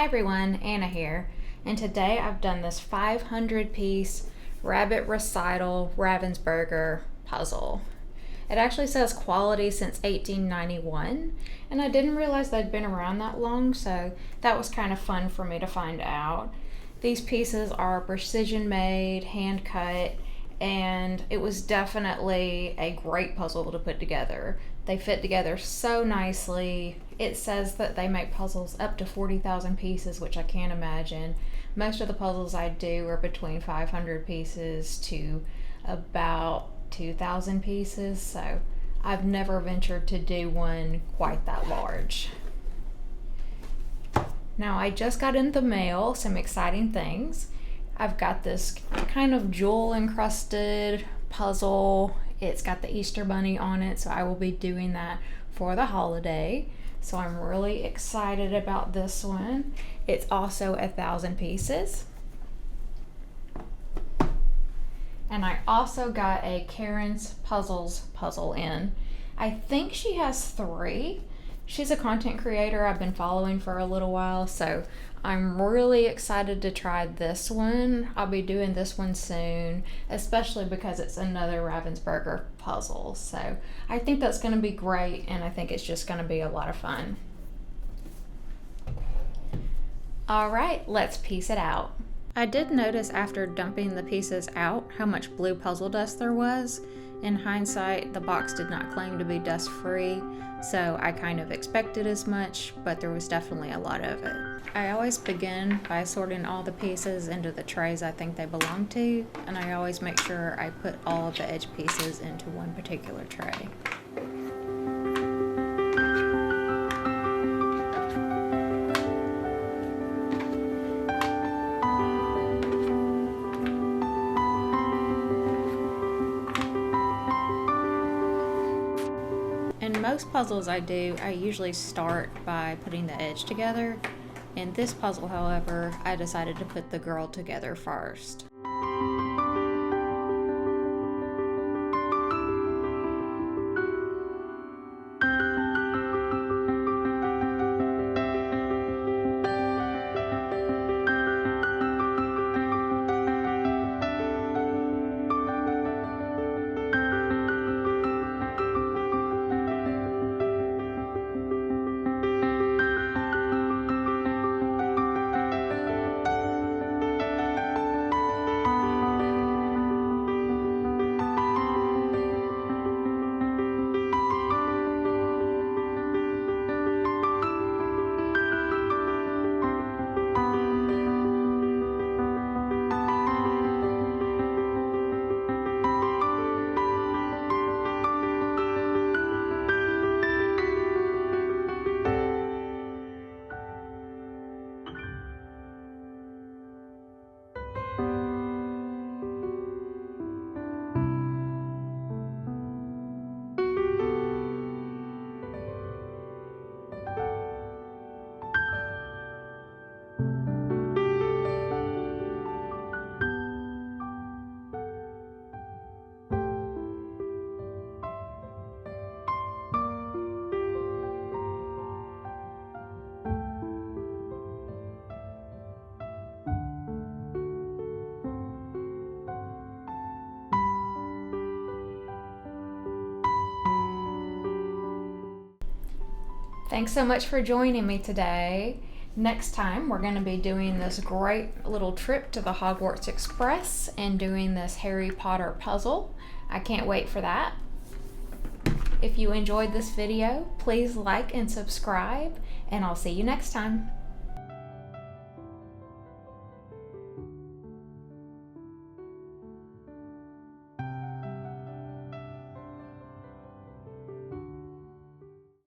everyone, Anna here, and today I've done this 500 piece Rabbit Recital Ravensburger puzzle. It actually says quality since 1891, and I didn't realize they'd been around that long, so that was kind of fun for me to find out. These pieces are precision made, hand cut, and it was definitely a great puzzle to put together. They fit together so nicely. It says that they make puzzles up to 40,000 pieces, which I can't imagine. Most of the puzzles I do are between 500 pieces to about 2,000 pieces, so I've never ventured to do one quite that large. Now, I just got in the mail some exciting things. I've got this kind of jewel encrusted puzzle. It's got the Easter Bunny on it, so I will be doing that for the holiday. So I'm really excited about this one. It's also 1,000 pieces. And I also got a Karen's Puzzles puzzle in. I think she has 3. She's a content creator I've been following for a little while, so I'm really excited to try this one. I'll be doing this one soon, especially because it's another Ravensburger puzzle. So I think that's going to be great, and I think it's just going to be a lot of fun. All right, let's piece it out. I did notice after dumping the pieces out how much blue puzzle dust there was. In hindsight, the box did not claim to be dust-free, so I kind of expected as much, but there was definitely a lot of it. I always begin by sorting all the pieces into the trays I think they belong to, and I always make sure I put all of the edge pieces into one particular tray. In most puzzles I do, I usually start by putting the edge together. In this puzzle, however, I decided to put the girl together first. Thanks so much for joining me today. Next time, we're going to be doing this great little trip to the Hogwarts Express and doing this Harry Potter puzzle. I can't wait for that. If you enjoyed this video, please like and subscribe, and I'll see you next time.